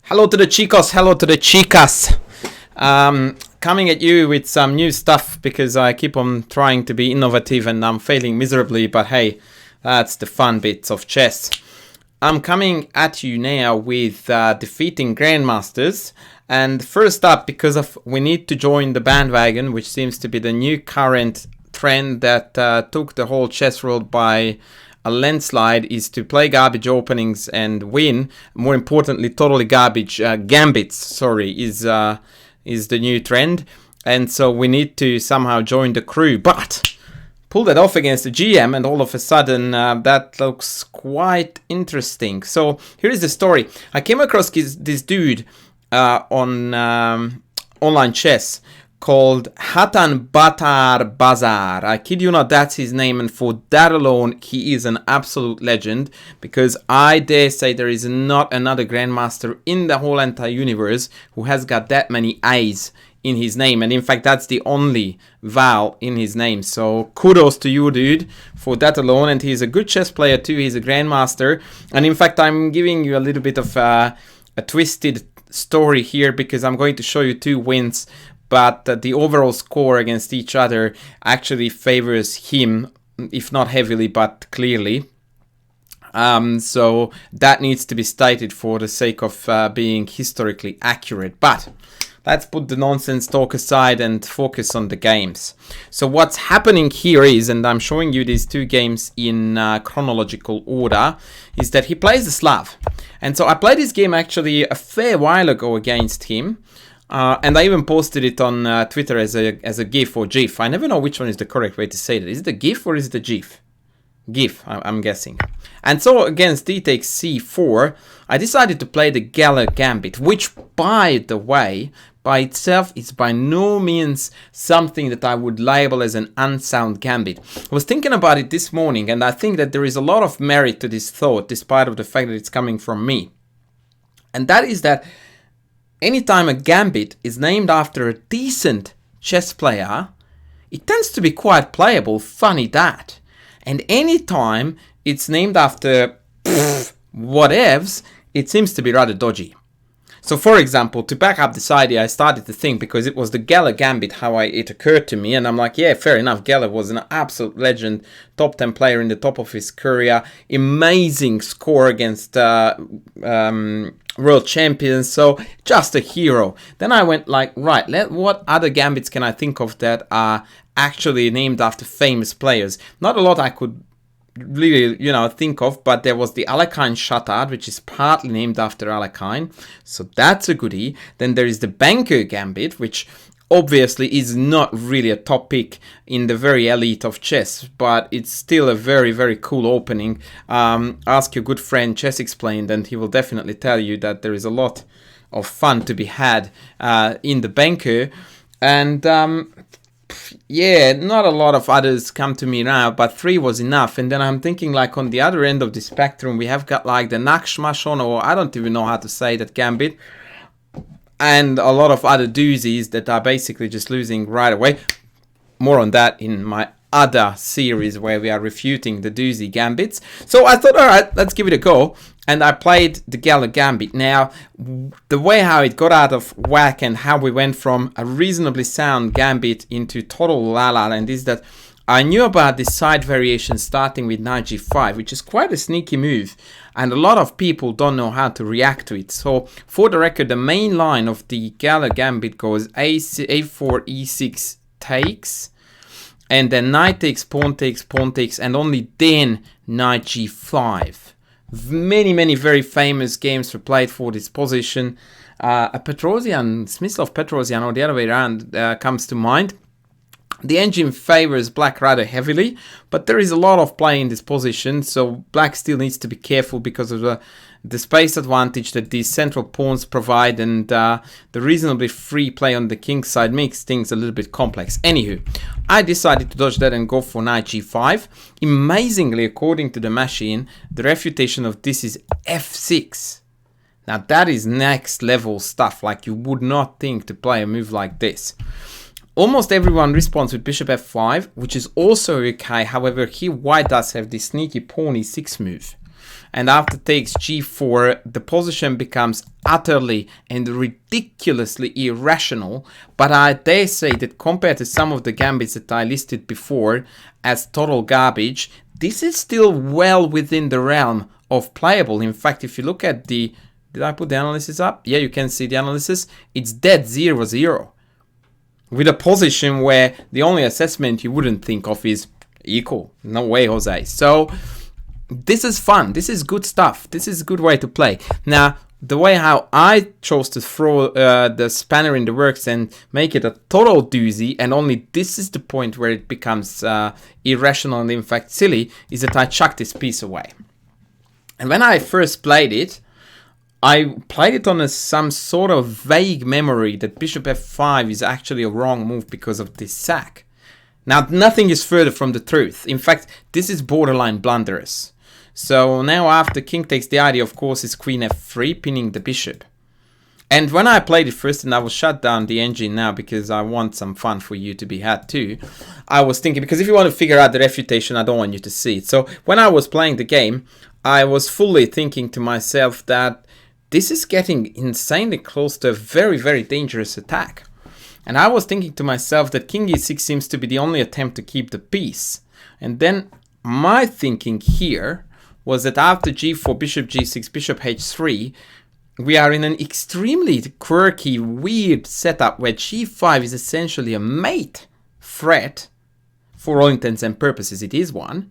Hello to the chicos, hello to the chicas. Coming at you with some new stuff because I keep on trying to be innovative and I'm failing miserably, but hey, that's the fun bits of chess. I'm coming at you now with defeating grandmasters, and first up, because of we need to join the bandwagon, which seems to be the new current trend that took the whole chess world by a landslide, is to play garbage openings and win. More importantly, totally garbage gambits, sorry, is the new trend. And so we need to somehow join the crew. But pull that off against the GM and all of a sudden that looks quite interesting. So here is the story. I came across this dude on online chess called Khatanbataar Bazar. I kid you not, that's his name, and for that alone he is an absolute legend, because I dare say there is not another grandmaster in the whole entire universe who has got that many A's in his name, and in fact that's the only vowel in his name. So kudos to you, dude, for that alone. And he's a good chess player too. He's a grandmaster, and in fact I'm giving you a little bit of a twisted story here, because I'm going to show you two wins, but the overall score against each other actually favors him, if not heavily, but clearly. So that needs to be stated for the sake of being historically accurate. But let's put the nonsense talk aside and focus on the games. So what's happening here is, and I'm showing you these two games in chronological order, is that he plays the Slav. And so I played this game actually a fair while ago against him. And I even posted it on Twitter as a GIF or GIF. I never know which one is the correct way to say that. Is it a GIF or is it a GIF? GIF, I'm guessing. And so against d takes c4, I decided to play the Geller Gambit, which, by the way, by itself is by no means something that I would label as an unsound gambit. I was thinking about it this morning, and I think that there is a lot of merit to this thought, despite of the fact that it's coming from me. And that is that anytime a gambit is named after a decent chess player, it tends to be quite playable, funny that. And anytime it's named after whatevs, it seems to be rather dodgy. So for example, to back up this idea, I started to think, because it was the Geller Gambit how it occurred to me, and I'm like, yeah, fair enough, Geller was an absolute legend, top 10 player in the top of his career, amazing score against world champions, so just a hero. Then I went like, right, what other gambits can I think of that are actually named after famous players? Not a lot I could really, think of, but there was the Alekhine Shattered, which is partly named after Alekhine, so that's a goodie. Then there is the Banker Gambit, which obviously is not really a top pick in the very elite of chess, but it's still a very, very cool opening. Ask your good friend Chess Explained, and he will definitely tell you that there is a lot of fun to be had in the Banker. And yeah, not a lot of others come to me now, but 3 was enough. And then I'm thinking, like, on the other end of the spectrum, we have got like the Nakshmashon, or I don't even know how to say that gambit, and a lot of other doozies that are basically just losing right away. More on that in my other series where we are refuting the doozy gambits. So I thought, all right, let's give it a go. And I played the Geller Gambit. Now, the way how it got out of whack and how we went from a reasonably sound gambit into total la-la land is that I knew about this side variation starting with knight g5, which is quite a sneaky move, and a lot of people don't know how to react to it. So, for the record, the main line of the Geller Gambit goes a4, e6 takes, and then knight takes, pawn takes, and only then knight g5. Many very famous games were played for this position. A Petrosian, Smyslov Petrosian, or the other way around, comes to mind. The engine favors black rather heavily, but there is a lot of play in this position, so black still needs to be careful because of the space advantage that these central pawns provide, and the reasonably free play on the king side makes things a little bit complex. Anywho, I decided to dodge that and go for knight g5. Amazingly, according to the machine, the refutation of this is f6. Now that is next level stuff, like you would not think to play a move like this. Almost everyone responds with bishop f5, which is also okay. However, here white does have this sneaky pawn e6 move. and after takes g4, the position becomes utterly and ridiculously irrational, but I dare say that compared to some of the gambits that I listed before as total garbage, this is still well within the realm of playable. In fact, if you look at the... Did I put the analysis up? Yeah, you can see the analysis. It's dead 0-0. With a position where the only assessment you wouldn't think of is equal. No way, Jose. So this is fun. This is good stuff. This is a good way to play. Now, the way how I chose to throw the spanner in the works and make it a total doozy, and only this is the point where it becomes irrational and in fact silly, is that I chucked this piece away. And when I first played it, I played it on some sort of vague memory that bishop f5 is actually a wrong move because of this sack. Now, nothing is further from the truth. In fact, this is borderline blunderous. So now after king takes, the idea, of course, is queen f3, pinning the bishop. And when I played it first, and I will shut down the engine now because I want some fun for you to be had too, I was thinking, because if you want to figure out the refutation, I don't want you to see it. So when I was playing the game, I was fully thinking to myself that this is getting insanely close to a very, very dangerous attack. And I was thinking to myself that king e6 seems to be the only attempt to keep the peace. And then my thinking here was that after g4, bishop g6, bishop h3, we are in an extremely quirky, weird setup where g5 is essentially a mate threat. For all intents and purposes, it is one.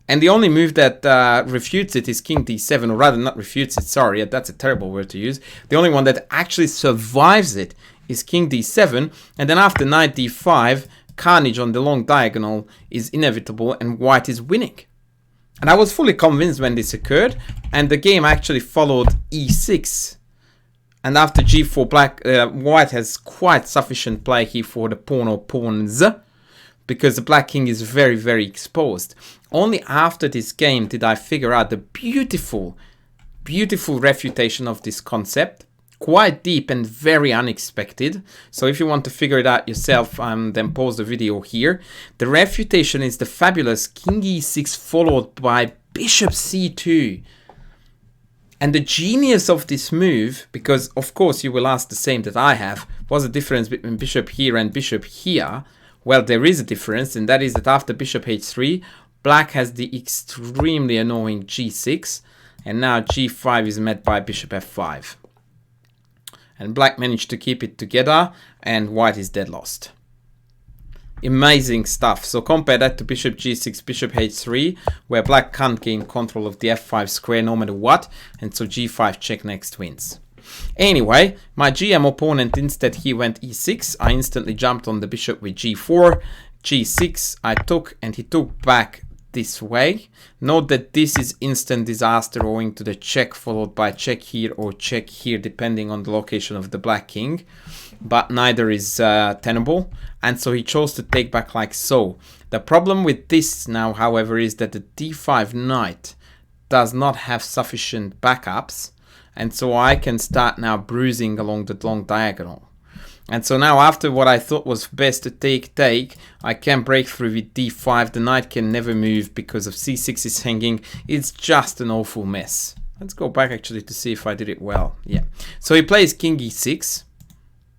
And the only move that refutes it is king d7, or rather not refutes it, sorry, that's a terrible word to use. The only one that actually survives it is king d7, and then after knight d5, carnage on the long diagonal is inevitable and white is winning. And I was fully convinced when this occurred, and the game actually followed e6. And after g4, white has quite sufficient play here for the pawn or pawns, because the black king is very, very exposed. Only after this game did I figure out the beautiful, beautiful refutation of this concept. Quite deep and very unexpected. So if you want to figure it out yourself, then pause the video here. The refutation is the fabulous king e6 followed by bishop c2. And the genius of this move, because of course you will ask the same that I have, what's the difference between bishop here and bishop here? Well, there is a difference, and that is that after bishop h3, black has the extremely annoying g6, and now g5 is met by bishop f5. And black managed to keep it together, and white is dead lost. Amazing stuff. So compare that to bishop g6, bishop h3, where black can't gain control of the f5 square no matter what, and so g5 check next wins. Anyway, my GM opponent, instead he went e6. I instantly jumped on the bishop with g4, g6 I took, and he took back this way. Note that this is instant disaster owing to the check followed by check here or check here depending on the location of the black king, but neither is tenable, and so he chose to take back like so. The problem with this now, however, is that the d5 knight does not have sufficient backups, and so I can start now bruising along the long diagonal. And so now after what I thought was best to take, I can break through with d5. The knight can never move because of c6 is hanging. It's just an awful mess. Let's go back actually to see if I did it well. Yeah. So he plays king e6.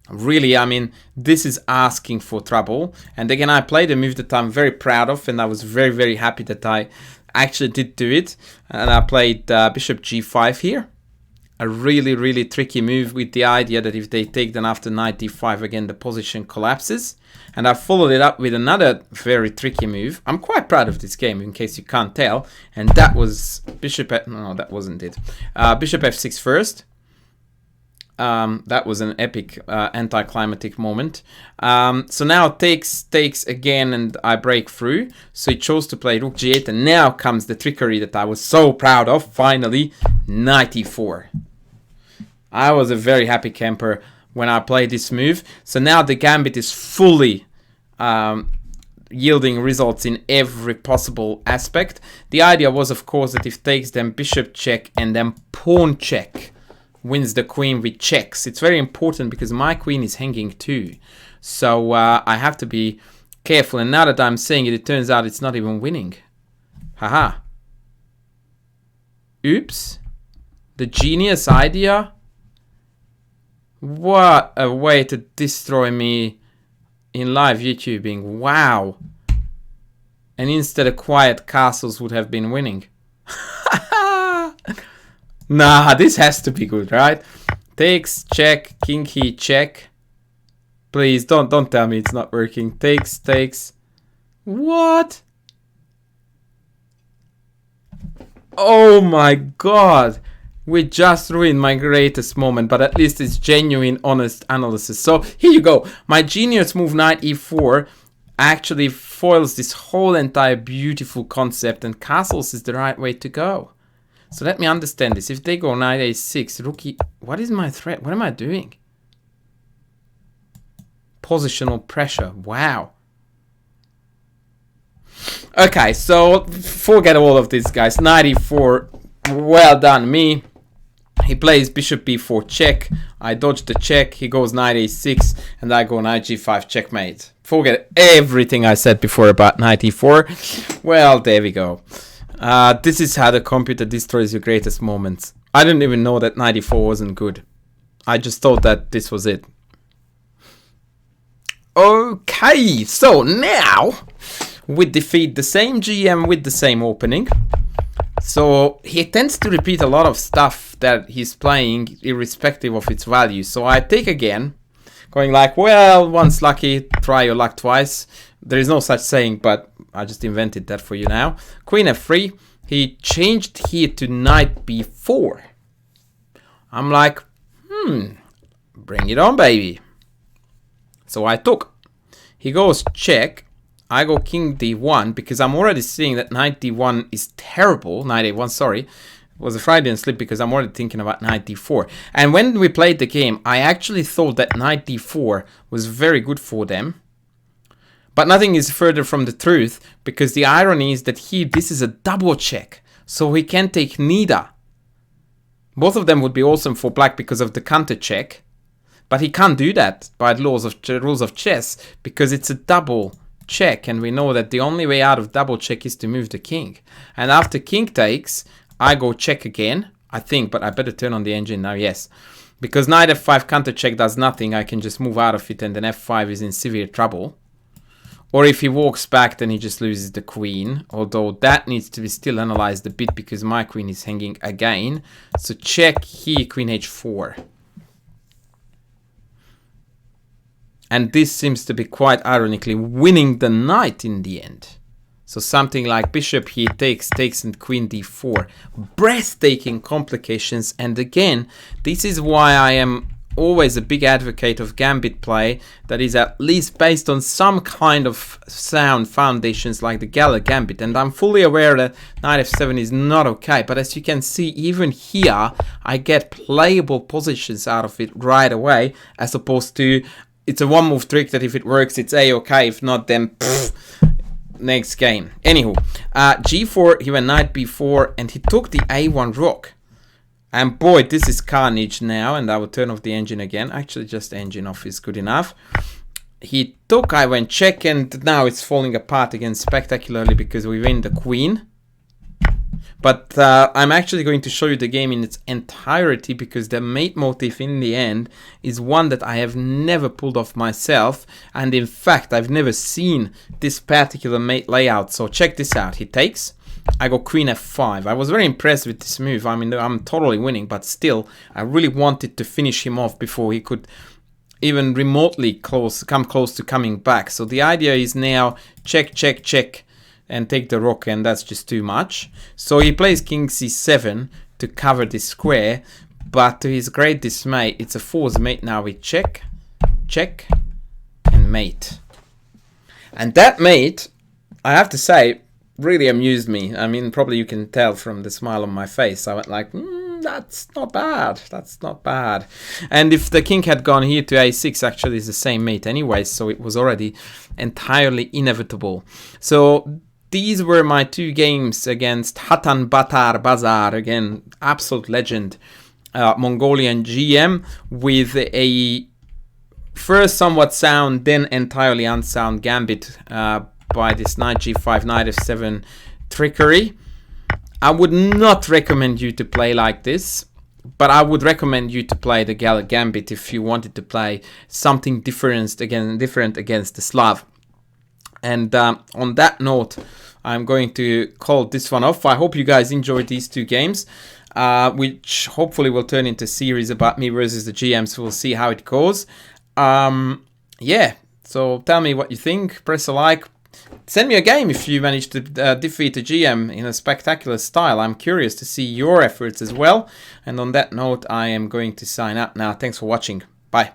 Really, I mean, this is asking for trouble. And again, I played a move that I'm very proud of, and I was very, very happy that I actually did do it. And I played bishop g5 here. A really, really tricky move with the idea that if they take, then after knight d5 again the position collapses. And I followed it up with another very tricky move. I'm quite proud of this game in case you can't tell. And that was bishop no, that wasn't it. Bishop f6 first. That was an epic anticlimactic moment. So now takes again, and I break through. So he chose to play rook g8, and now comes the trickery that I was so proud of. Finally, knight e4. I was a very happy camper when I played this move. So now the gambit is fully yielding results in every possible aspect. The idea was, of course, that if takes, then bishop check and then pawn check wins the queen with checks. It's very important because my queen is hanging too. So I have to be careful. And now that I'm saying it, it turns out it's not even winning. Haha. Oops. The genius idea? What a way to destroy me in live YouTubing. Wow. And instead of quiet castles would have been winning. Nah, this has to be good, right? Takes, check, king he check. Please don't tell me it's not working. Takes. What? Oh my god. We just ruined my greatest moment, but at least it's genuine, honest analysis. So here you go. My genius move knight e4 actually foils this whole entire beautiful concept, and castles is the right way to go. So let me understand this. If they go knight a6, rook e... What is my threat? What am I doing? Positional pressure. Wow. Okay, so forget all of this, guys. Knight e4. Well done, me. He plays bishop b4 check. I dodge the check. He goes knight a6, and I go knight g5 checkmate. Forget everything I said before about knight e4. Well, there we go. This is how the computer destroys your greatest moments. I didn't even know that knight e4 wasn't good. I just thought that this was it. Okay, so now we defeat the same GM with the same opening. So he tends to repeat a lot of stuff that he's playing irrespective of its value. So I take again, going like, well, once lucky, try your luck twice. There is no such saying, but I just invented that for you now. Queen f3. He changed here to knight b4. I'm like, bring it on, baby. So I took. He goes check. I go king d1 because I'm already seeing that knight d1 is terrible. Knight a1, sorry. It was a Freudian slip because I'm already thinking about knight d4. And when we played the game, I actually thought that knight d4 was very good for them. But nothing is further from the truth, because the irony is that here, this is a double check. So he can take neither. Both of them would be awesome for black because of the counter check. But he can't do that by the rules of chess, because it's a double check, and we know that the only way out of double check is to move the king. And after king takes, I go check again, I think, but I better turn on the engine now, yes. Because knight f5 counter check does nothing, I can just move out of it, and then f5 is in severe trouble. Or if he walks back, then he just loses the queen, although that needs to be still analyzed a bit because my queen is hanging again. So check here, queen h4. And this seems to be quite ironically winning the knight in the end. So something like bishop here takes, and queen d4. Breathtaking complications. And again, this is why I am always a big advocate of gambit play that is at least based on some kind of sound foundations like the Geller Gambit. And I'm fully aware that knight f7 is not okay. But as you can see, even here, I get playable positions out of it right away, as opposed to... It's a one move trick that if it works, it's a-okay. If not, then pfft, next game. Anywho, g4, he went knight b4, and he took the a1 rook. And boy, this is carnage now, and I will turn off the engine again. Actually, just engine off is good enough. He took, I went check, and now it's falling apart again spectacularly because we win the queen. But I'm actually going to show you the game in its entirety because the mate motif in the end is one that I have never pulled off myself. And in fact, I've never seen this particular mate layout. So check this out. He takes. I go queen f5. I was very impressed with this move. I mean, I'm totally winning, but still, I really wanted to finish him off before he could even remotely come close to coming back. So the idea is now check, check, check. And take the rook, and that's just too much. So he plays king c7 to cover this square, but to his great dismay, it's a forced mate now with check, check, and mate. And that mate, I have to say, really amused me. I mean, probably you can tell from the smile on my face. I went like, that's not bad, that's not bad. And if the king had gone here to a6, actually it's the same mate anyway, so it was already entirely inevitable. So these were my two games against Khatanbataar Bazar, again, absolute legend, Mongolian GM, with a first somewhat sound, then entirely unsound gambit by this knight g5, knight f7 trickery. I would not recommend you to play like this, but I would recommend you to play the Geller Gambit if you wanted to play something different against the Slav. And on that note, I'm going to call this one off. I hope you guys enjoyed these two games, which hopefully will turn into a series about me versus the GMs. We'll see how it goes. Yeah, so tell me what you think. Press a like. Send me a game if you manage to defeat a GM in a spectacular style. I'm curious to see your efforts as well. And on that note, I am going to sign up now. Thanks for watching. Bye.